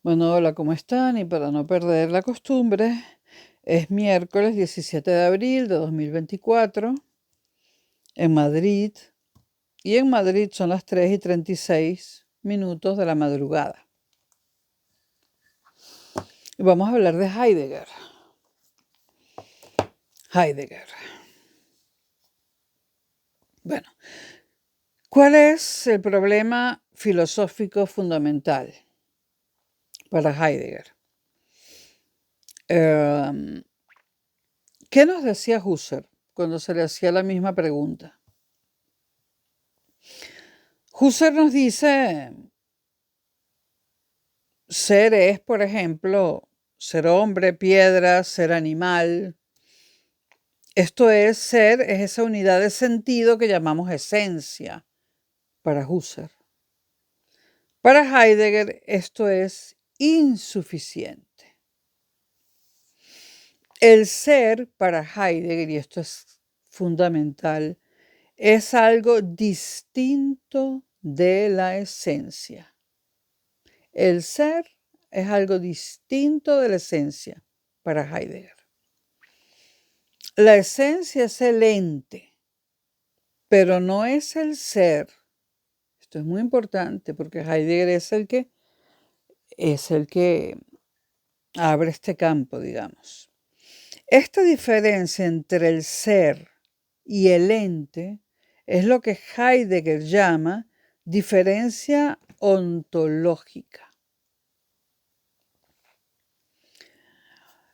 Bueno, hola, ¿cómo están? Y para no perder la costumbre, es miércoles 17 de abril de 2024 en Madrid, y en Madrid son las 3:36 de la madrugada. Y vamos a hablar de Heidegger. Heidegger. Bueno, ¿cuál es el problema filosófico fundamental para Heidegger? ¿Qué nos decía Husserl cuando se le hacía la misma pregunta? Husserl nos dice, ser es, por ejemplo, ser hombre, piedra, ser animal. Esto es, ser es esa unidad de sentido que llamamos esencia para Husserl. Para Heidegger esto es insuficiente. El ser para Heidegger, y esto es fundamental, es algo distinto de la esencia. El ser es algo distinto de la esencia para Heidegger. La esencia es el ente, pero no es el ser. Esto es muy importante porque Heidegger es el que abre este campo, digamos. Esta diferencia entre el ser y el ente es lo que Heidegger llama diferencia ontológica.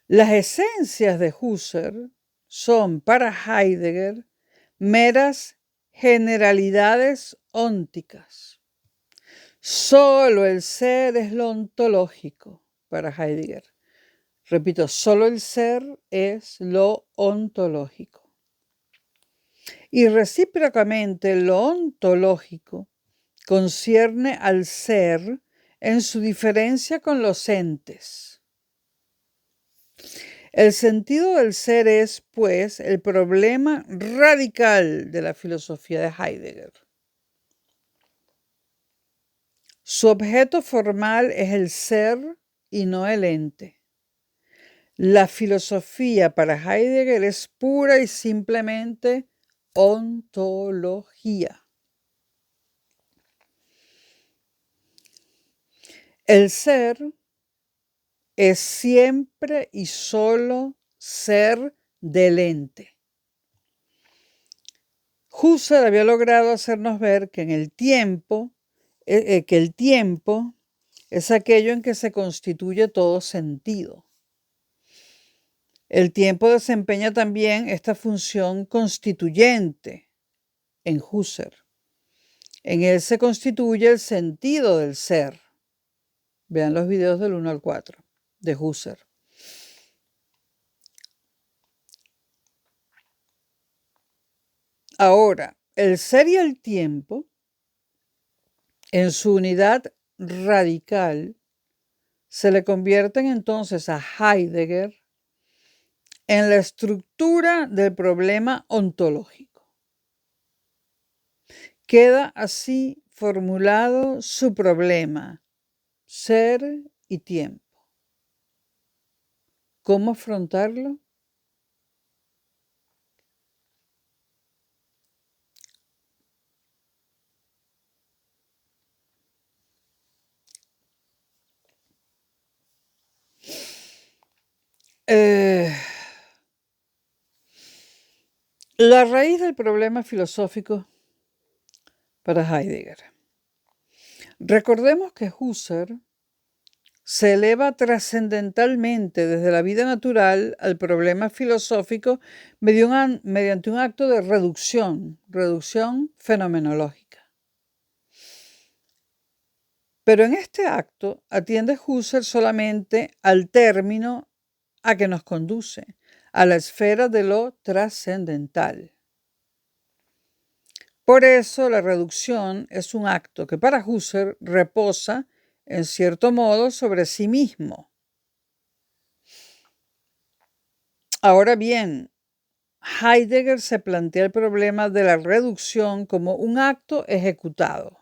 Las esencias de Husserl son para Heidegger meras generalidades ónticas. Solo el ser es lo ontológico para Heidegger. Repito, solo el ser es lo ontológico. Y recíprocamente lo ontológico concierne al ser en su diferencia con los entes. El sentido del ser es, pues, el problema radical de la filosofía de Heidegger. Su objeto formal es el ser y no el ente. La filosofía para Heidegger es pura y simplemente ontología. El ser es siempre y solo ser del ente. Husserl había logrado hacernos ver que el tiempo es aquello en que se constituye todo sentido. El tiempo desempeña también esta función constituyente en Husserl. En él se constituye el sentido del ser. Vean los videos del 1 al 4 de Husserl. Ahora, el ser y el tiempo, en su unidad radical, se le convierten entonces a Heidegger en la estructura del problema ontológico. Queda así formulado su problema: ser y tiempo. ¿Cómo afrontarlo? La raíz del problema filosófico para Heidegger. Recordemos que Husserl se eleva trascendentalmente desde la vida natural al problema filosófico mediante un acto de reducción fenomenológica. Pero en este acto atiende Husserl solamente al término a que nos conduce, a la esfera de lo trascendental. Por eso la reducción es un acto que para Husserl reposa, en cierto modo, sobre sí mismo. Ahora bien, Heidegger se plantea el problema de la reducción como un acto ejecutado.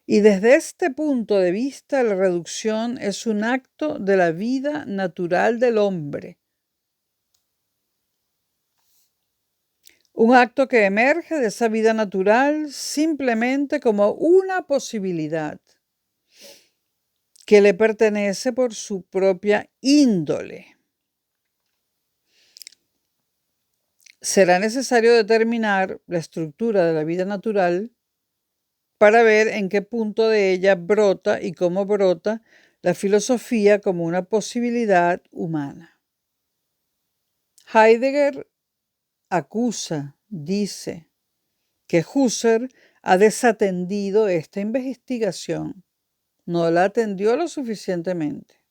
Y desde este punto de vista, la reducción es un acto de la vida natural del hombre. Un acto que emerge de esa vida natural simplemente como una posibilidad que le pertenece por su propia índole. Será necesario determinar la estructura de la vida natural para ver en qué punto de ella brota y cómo brota la filosofía como una posibilidad humana. Heidegger acusa, dice, que Husserl ha desatendido esta investigación, no la atendió lo suficientemente.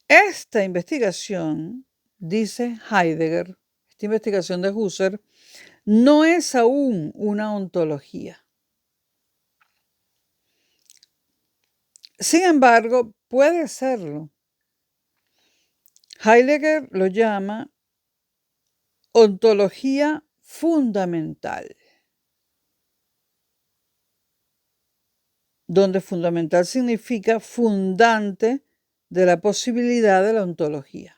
Esta investigación, dice Heidegger, esta investigación de Husserl, no es aún una ontología. Sin embargo, puede serlo. Heidegger lo llama ontología fundamental, donde fundamental significa fundante de la posibilidad de la ontología.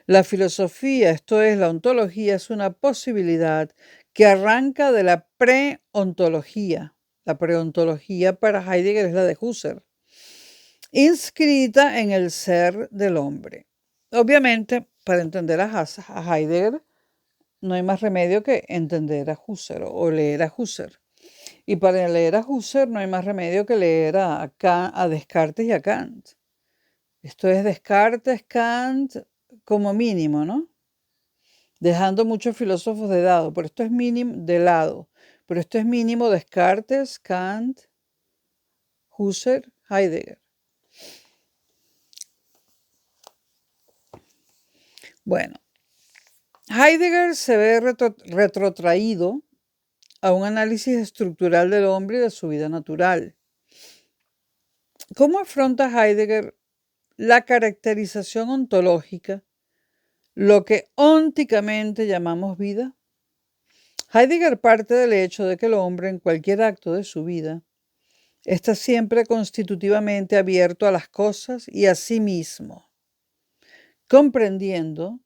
La filosofía, esto es, la ontología, es una posibilidad que arranca de la preontología. La preontología para Heidegger es la de Husserl, inscrita en el ser del hombre. Obviamente, para entender a Heidegger, no hay más remedio que entender a Husserl o leer a Husserl. Y para leer a Husserl no hay más remedio que leer a Descartes y a Kant. Esto es Descartes, Kant, como mínimo, ¿no? Dejando muchos filósofos de lado, pero esto es mínimo de lado. Pero esto es mínimo Descartes, Kant, Husserl, Heidegger. Bueno, Heidegger se ve retrotraído a un análisis estructural del hombre y de su vida natural. ¿Cómo afronta Heidegger la caracterización ontológica, lo que ónticamente llamamos vida? Heidegger parte del hecho de que el hombre, en cualquier acto de su vida, está siempre constitutivamente abierto a las cosas y a sí mismo, comprendiendo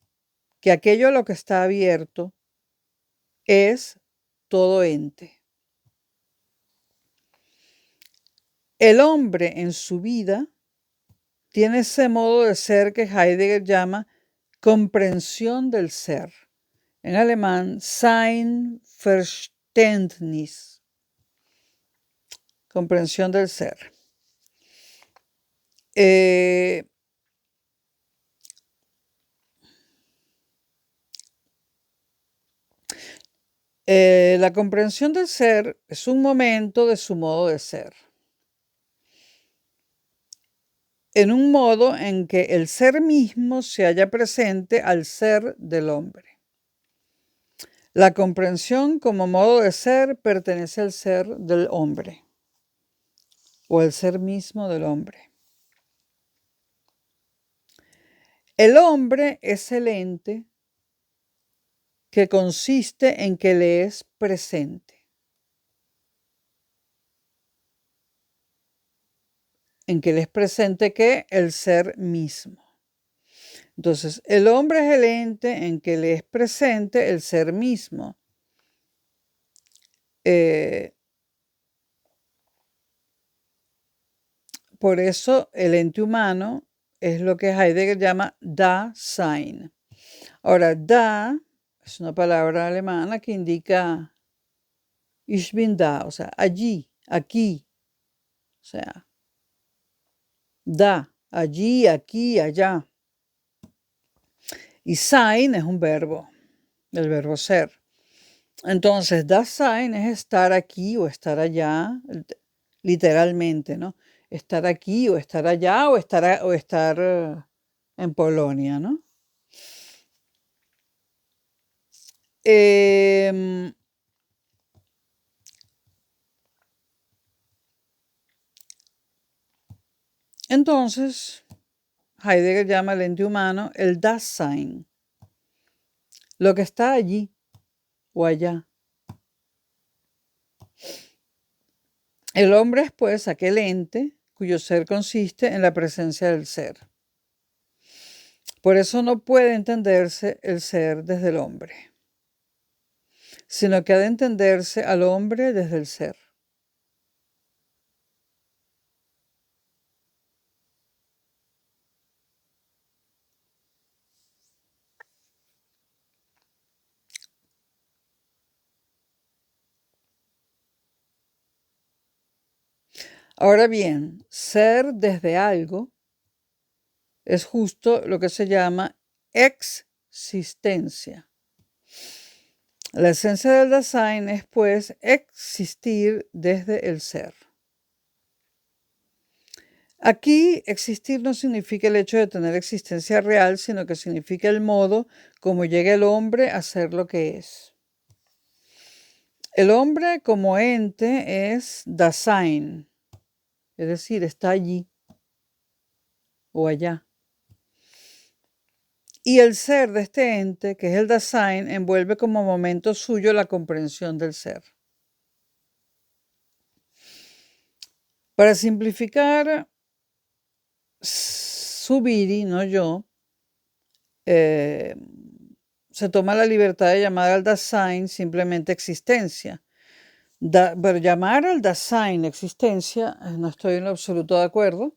que aquello a lo que está abierto es todo ente. El hombre en su vida tiene ese modo de ser que Heidegger llama comprensión del ser. En alemán, Seinverständnis. Comprensión del ser. La comprensión del ser es un momento de su modo de ser. En un modo en que el ser mismo se halla presente al ser del hombre. La comprensión como modo de ser pertenece al ser del hombre o al ser mismo del hombre. El hombre es el ente que consiste en que le es presente. En que le es presente ¿qué? El ser mismo. Entonces, el hombre es el ente en que le es presente el ser mismo. Por eso el ente humano es lo que Heidegger llama Dasein. Ahora, Da es una palabra alemana que indica Ich bin da, o sea, allí, aquí. O sea, da, allí, aquí, allá. Y Sein es un verbo, el verbo ser. Entonces, Dasein es estar aquí o estar allá, literalmente, ¿no? Estar aquí o estar allá o estar en Polonia, ¿no? Entonces, Heidegger llama al ente humano el Dasein, lo que está allí o allá. El hombre es, pues, aquel ente cuyo ser consiste en la presencia del ser. Por eso no puede entenderse el ser desde el hombre, sino que ha de entenderse al hombre desde el ser. Ahora bien, ser desde algo es justo lo que se llama existencia. La esencia del Dasein es, pues, existir desde el ser. Aquí, existir no significa el hecho de tener existencia real, sino que significa el modo como llega el hombre a ser lo que es. El hombre como ente es Dasein, es decir, está allí o allá. Y el ser de este ente, que es el Dasein, envuelve como momento suyo la comprensión del ser. Para simplificar, Zubiri, no yo, se toma la libertad de llamar al Dasein simplemente existencia. Pero llamar al Dasein existencia, no estoy en lo absoluto de acuerdo.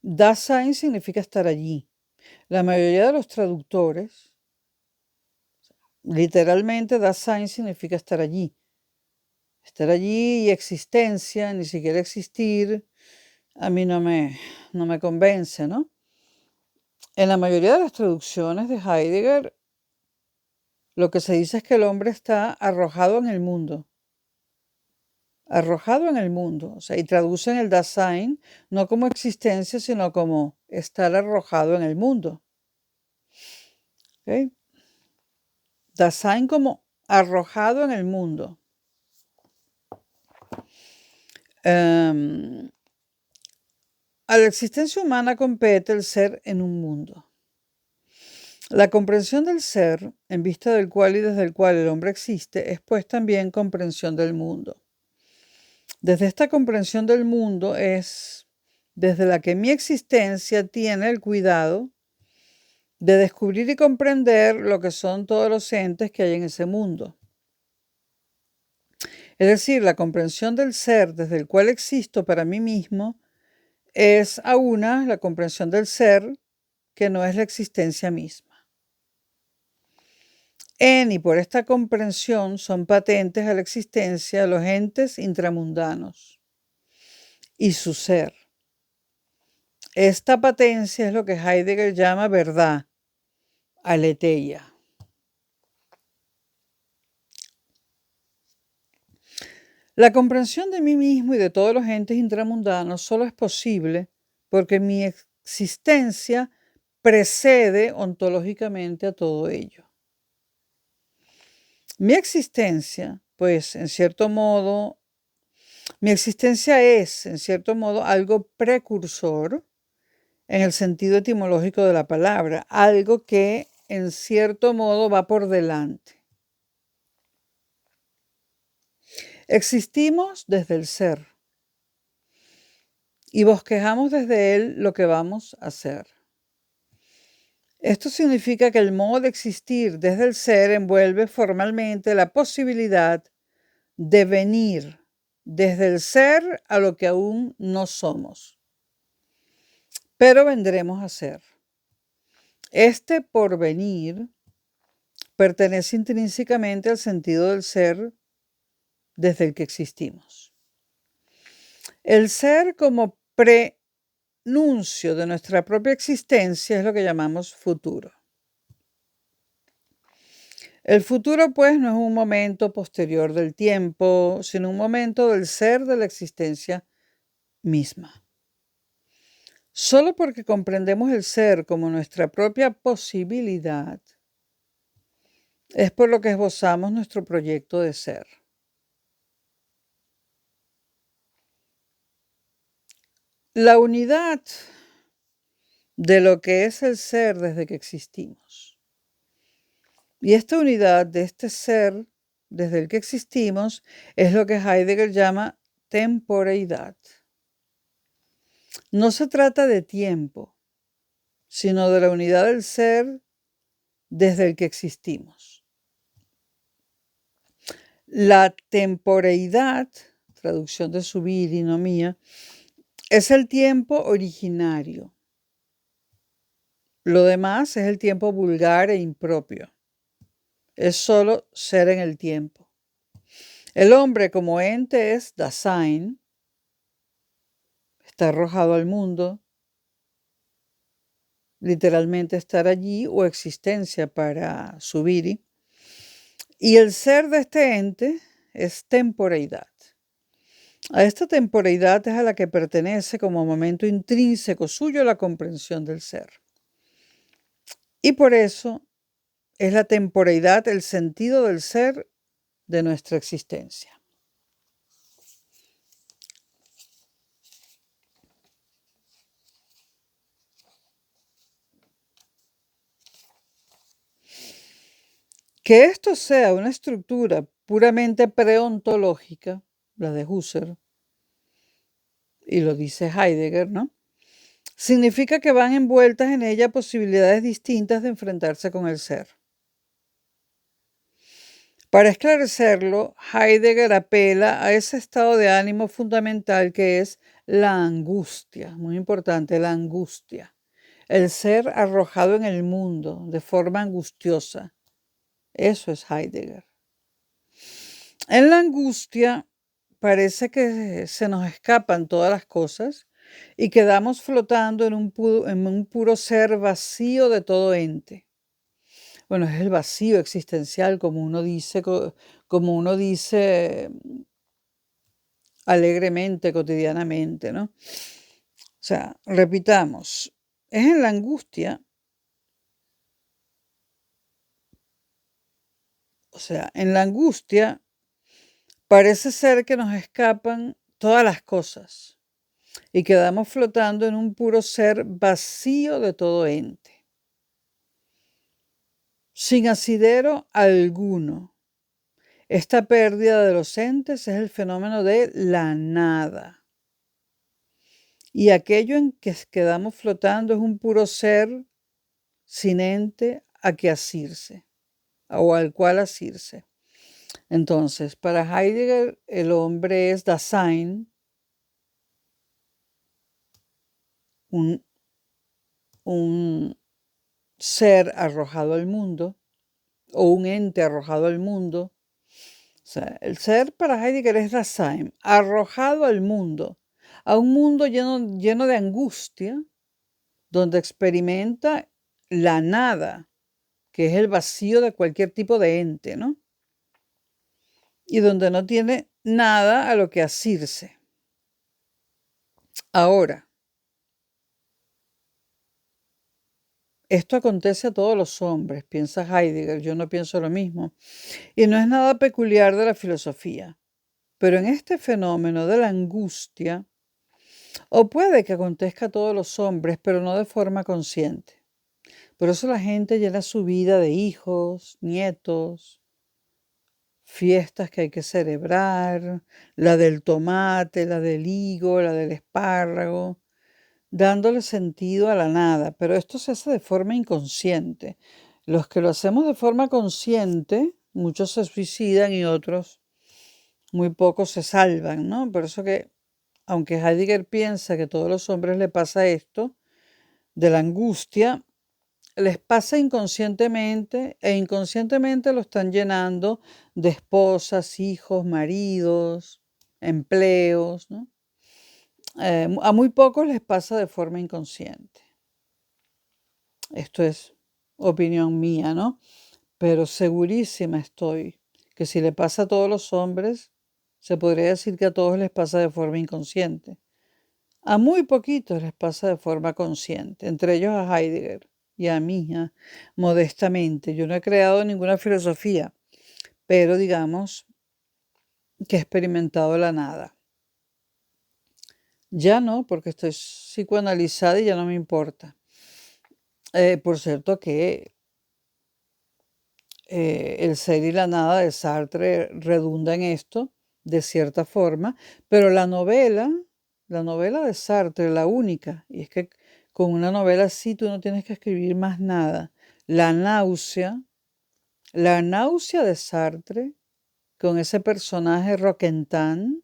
Dasein significa estar allí. La mayoría de los traductores, literalmente Dasein significa estar allí. Estar allí y existencia, ni siquiera existir, a mí no me convence, ¿no? En la mayoría de las traducciones de Heidegger, lo que se dice es que el hombre está arrojado en el mundo. Arrojado en el mundo. O sea, y traducen el Dasein no como existencia, sino como estar arrojado en el mundo. ¿Okay? Dasein como arrojado en el mundo. A la existencia humana compete el ser en un mundo. La comprensión del ser, en vista del cual y desde el cual el hombre existe, es pues también comprensión del mundo. Desde esta comprensión del mundo es desde la que mi existencia tiene el cuidado de descubrir y comprender lo que son todos los entes que hay en ese mundo. Es decir, la comprensión del ser desde el cual existo para mí mismo es a una la comprensión del ser que no es la existencia misma. En y por esta comprensión son patentes a la existencia los entes intramundanos y su ser. Esta patencia es lo que Heidegger llama verdad, aletheia. La comprensión de mí mismo y de todos los entes intramundanos solo es posible porque mi existencia precede ontológicamente a todo ello. Mi existencia, pues, en cierto modo, mi existencia es, en cierto modo, algo precursor en el sentido etimológico de la palabra, algo que, en cierto modo, va por delante. Existimos desde el ser y bosquejamos desde él lo que vamos a hacer. Esto significa que el modo de existir desde el ser envuelve formalmente la posibilidad de venir desde el ser a lo que aún no somos, pero vendremos a ser. Este porvenir pertenece intrínsecamente al sentido del ser desde el que existimos. El ser como prenuncio de nuestra propia existencia es lo que llamamos futuro. El futuro, pues, no es un momento posterior del tiempo, sino un momento del ser de la existencia misma. Solo porque comprendemos el ser como nuestra propia posibilidad, es por lo que esbozamos nuestro proyecto de ser. La unidad de lo que es el ser desde que existimos. Y esta unidad de este ser desde el que existimos es lo que Heidegger llama temporeidad. No se trata de tiempo, sino de la unidad del ser desde el que existimos. La temporeidad, traducción de Zubiri, no mía, es el tiempo originario. Lo demás es el tiempo vulgar e impropio. Es solo ser en el tiempo. El hombre como ente es Dasein, está arrojado al mundo, literalmente estar allí o existencia para Zubiri. Y el ser de este ente es temporeidad. A esta temporeidad es a la que pertenece como momento intrínseco suyo la comprensión del ser. Y por eso es la temporeidad el sentido del ser de nuestra existencia. Que esto sea una estructura puramente preontológica, la de Husserl, y lo dice Heidegger, ¿no? Significa que van envueltas en ella posibilidades distintas de enfrentarse con el ser. Para esclarecerlo, Heidegger apela a ese estado de ánimo fundamental que es la angustia, muy importante, la angustia, el ser arrojado en el mundo de forma angustiosa. Eso es Heidegger. En la angustia parece que se nos escapan todas las cosas y quedamos flotando en un puro ser vacío de todo ente. Bueno, es el vacío existencial, como uno dice alegremente, cotidianamente, ¿no? O sea, repitamos, es en la angustia, parece ser que nos escapan todas las cosas y quedamos flotando en un puro ser vacío de todo ente, sin asidero alguno. Esta pérdida de los entes es el fenómeno de la nada. Y aquello en que quedamos flotando es un puro ser sin ente a que asirse, o al cual asirse. Entonces, para Heidegger, el hombre es Dasein, un ser arrojado al mundo, o un ente arrojado al mundo. O sea, el ser para Heidegger es Dasein, arrojado al mundo, a un mundo lleno de angustia, donde experimenta la nada, que es el vacío de cualquier tipo de ente, ¿no? Y donde no tiene nada a lo que asirse. Ahora, esto acontece a todos los hombres, piensa Heidegger, yo no pienso lo mismo, y no es nada peculiar de la filosofía. Pero en este fenómeno de la angustia, o puede que acontezca a todos los hombres, pero no de forma consciente. Por eso la gente llena su vida de hijos, nietos, fiestas que hay que celebrar, la del tomate, la del higo, la del espárrago, dándole sentido a la nada. Pero esto se hace de forma inconsciente. Los que lo hacemos de forma consciente, muchos se suicidan y otros, muy pocos se salvan, ¿no? Por eso que, aunque Heidegger piensa que a todos los hombres le pasa esto, de la angustia, les pasa inconscientemente e inconscientemente lo están llenando de esposas, hijos, maridos, empleos, ¿no? A muy pocos les pasa de forma inconsciente. Esto es opinión mía, ¿no? Pero segurísima estoy que si le pasa a todos los hombres, se podría decir que a todos les pasa de forma inconsciente. A muy poquitos les pasa de forma consciente, entre ellos a Heidegger y a mí, modestamente. Yo no he creado ninguna filosofía, pero digamos que he experimentado la nada. Ya no, porque estoy psicoanalizada y ya no me importa. Por cierto que el ser y la nada de Sartre redunda en esto, de cierta forma, pero la novela de Sartre, la única, y es que con una novela así tú no tienes que escribir más nada. La náusea de Sartre, con ese personaje Roquentin,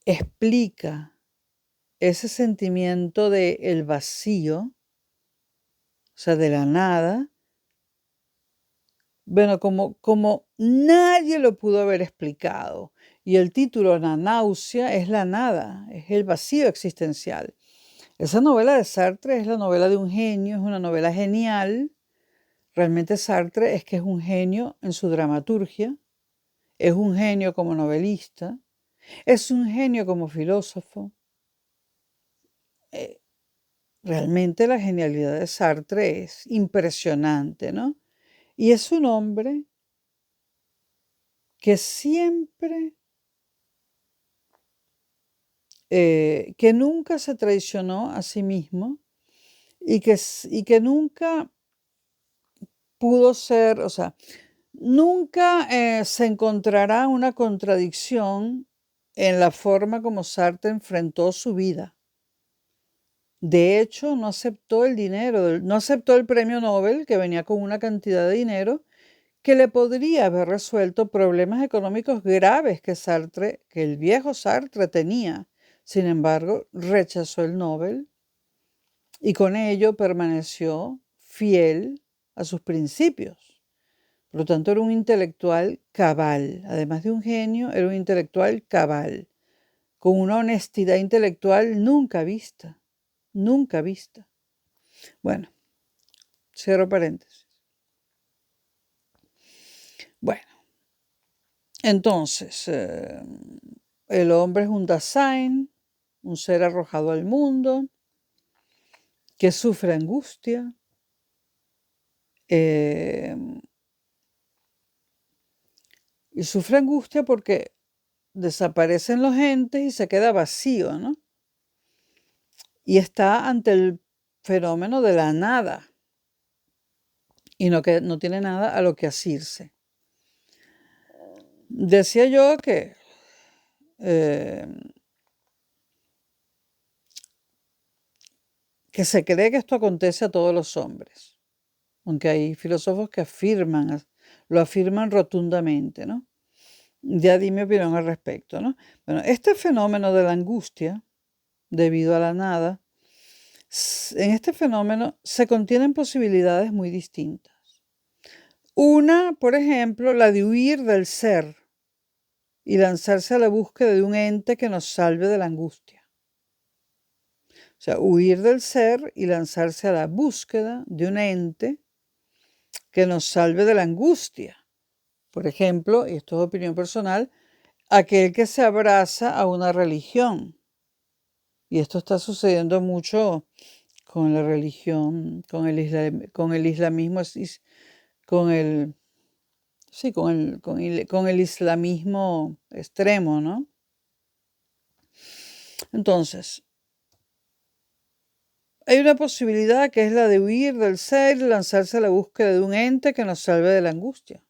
explica ese sentimiento de el vacío, o sea, de la nada, bueno, como nadie lo pudo haber explicado. Y el título, La náusea, es la nada, es el vacío existencial. Esa novela de Sartre es la novela de un genio, es una novela genial. Realmente Sartre es que es un genio en su dramaturgia, es un genio como novelista, es un genio como filósofo. Realmente la genialidad de Sartre es impresionante, ¿no? Y es un hombre que siempre, que nunca se traicionó a sí mismo y que nunca pudo ser, o sea, nunca se encontrará una contradicción en la forma como Sartre enfrentó su vida. De hecho, no aceptó el dinero, no aceptó el premio Nobel, que venía con una cantidad de dinero que le podría haber resuelto problemas económicos graves que el viejo Sartre tenía. Sin embargo, rechazó el Nobel y con ello permaneció fiel a sus principios. Por lo tanto, era un intelectual cabal. Además de un genio, era un intelectual cabal, con una honestidad intelectual nunca vista, nunca vista. Bueno, cierro paréntesis. Bueno, entonces, el hombre es un Dasein, un ser arrojado al mundo, que sufre angustia, y sufre angustia porque desaparecen los entes y se queda vacío, ¿no? Y está ante el fenómeno de la nada y no tiene nada a lo que asirse. Decía yo que se cree que esto acontece a todos los hombres, aunque hay filósofos que lo afirman rotundamente, ¿no? Ya di mi opinión al respecto, ¿no? Bueno, este fenómeno de la angustia, debido a la nada, en este fenómeno se contienen posibilidades muy distintas. Una, por ejemplo, la de huir del ser y lanzarse a la búsqueda de un ente que nos salve de la angustia. O sea, huir del ser y lanzarse a la búsqueda de un ente que nos salve de la angustia. Por ejemplo, y esto es opinión personal, aquel que se abraza a una religión. Y esto está sucediendo mucho con la religión, con el islamismo, con el islamismo extremo, ¿no? Entonces, hay una posibilidad que es la de huir del ser y lanzarse a la búsqueda de un ente que nos salve de la angustia.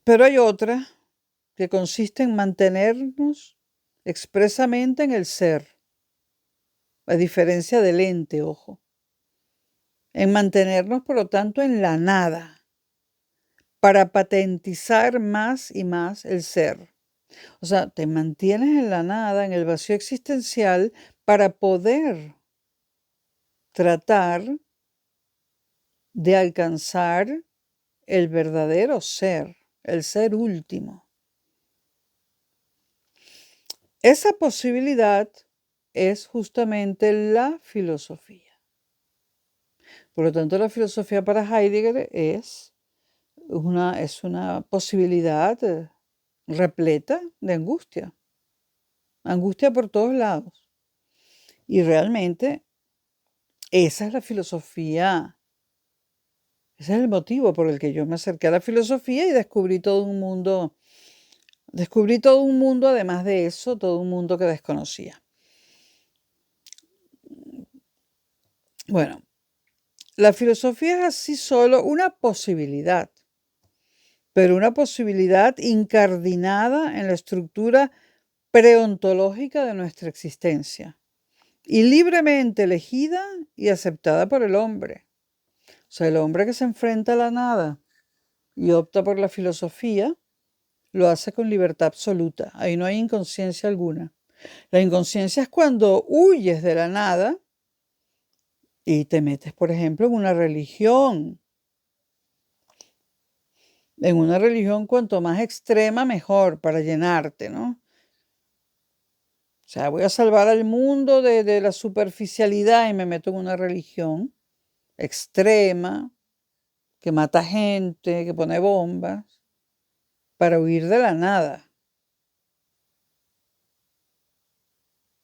Pero hay otra que consiste en mantenernos expresamente en el ser, a diferencia del ente, ojo. En mantenernos, por lo tanto, en la nada, para patentizar más y más el ser. O sea, te mantienes en la nada, en el vacío existencial, para poder tratar de alcanzar el verdadero ser, el ser último. Esa posibilidad es justamente la filosofía. Por lo tanto, la filosofía para Heidegger es una posibilidad repleta de angustia. Angustia por todos lados. Y realmente esa es la filosofía. Ese es el motivo por el que yo me acerqué a la filosofía y descubrí todo un mundo. Descubrí todo un mundo, además de eso, todo un mundo que desconocía. Bueno, la filosofía es así solo una posibilidad, pero una posibilidad incardinada en la estructura preontológica de nuestra existencia y libremente elegida y aceptada por el hombre. O sea, el hombre que se enfrenta a la nada y opta por la filosofía, lo hace con libertad absoluta. Ahí no hay inconsciencia alguna. La inconsciencia es cuando huyes de la nada y te metes, por ejemplo, en una religión. En una religión, cuanto más extrema, mejor, para llenarte, ¿no? O sea, voy a salvar al mundo de la superficialidad y me meto en una religión extrema, que mata gente, que pone bombas, para huir de la nada.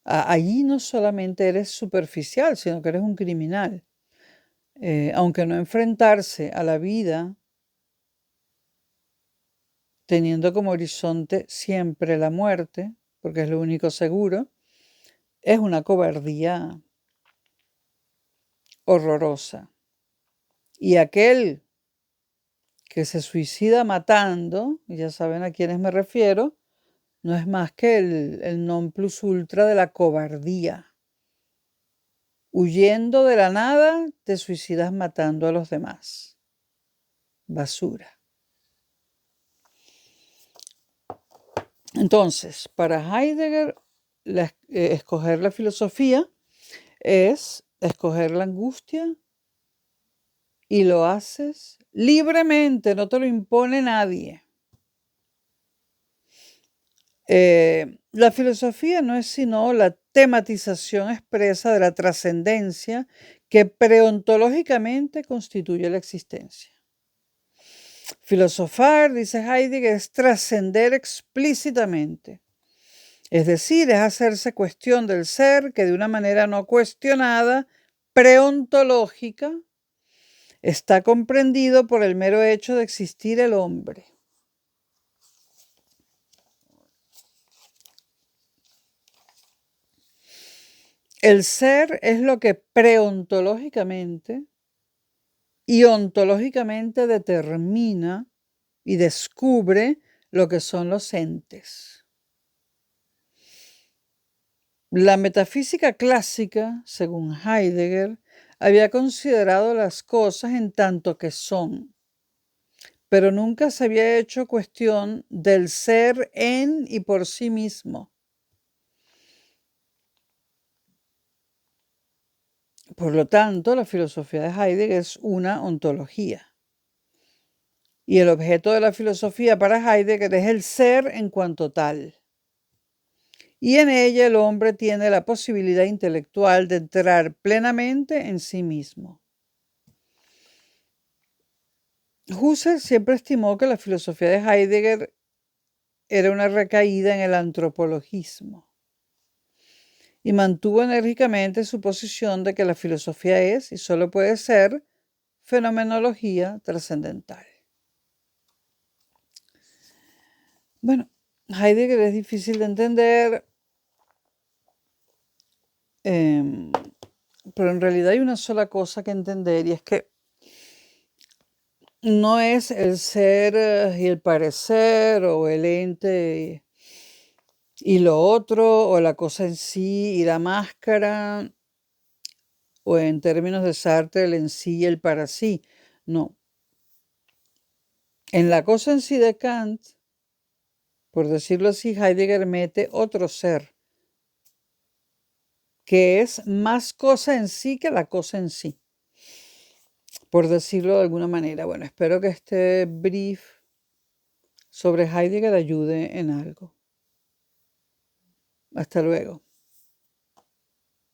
Allí no solamente eres superficial, sino que eres un criminal. Aunque no enfrentarse a la vida teniendo como horizonte siempre la muerte, porque es lo único seguro, es una cobardía horrorosa. Y aquel que se suicida matando, y ya saben a quiénes me refiero, no es más que el non plus ultra de la cobardía. Huyendo de la nada, te suicidas matando a los demás. Basura. Entonces, para Heidegger, escoger la filosofía es escoger la angustia y lo haces libremente, no te lo impone nadie. La filosofía no es sino la tematización expresa de la trascendencia que preontológicamente constituye la existencia. Filosofar, dice Heidegger, es trascender explícitamente. Es decir, es hacerse cuestión del ser que de una manera no cuestionada, preontológica, está comprendido por el mero hecho de existir el hombre. El ser es lo que preontológicamente y ontológicamente determina y descubre lo que son los entes. La metafísica clásica, según Heidegger, había considerado las cosas en tanto que son, pero nunca se había hecho cuestión del ser en y por sí mismo. Por lo tanto, la filosofía de Heidegger es una ontología. Y el objeto de la filosofía para Heidegger es el ser en cuanto tal. Y en ella el hombre tiene la posibilidad intelectual de entrar plenamente en sí mismo. Husserl siempre estimó que la filosofía de Heidegger era una recaída en el antropologismo y mantuvo enérgicamente su posición de que la filosofía es y solo puede ser fenomenología trascendental. Bueno, Heidegger es difícil de entender, pero en realidad hay una sola cosa que entender y es que no es el ser y el parecer o el ente y lo otro o la cosa en sí y la máscara o en términos de Sartre el en sí y el para sí. No. En la cosa en sí de Kant, por decirlo así, Heidegger mete otro ser, que es más cosa en sí que la cosa en sí, por decirlo de alguna manera. Bueno, espero que este brief sobre Heidegger ayude en algo. Hasta luego.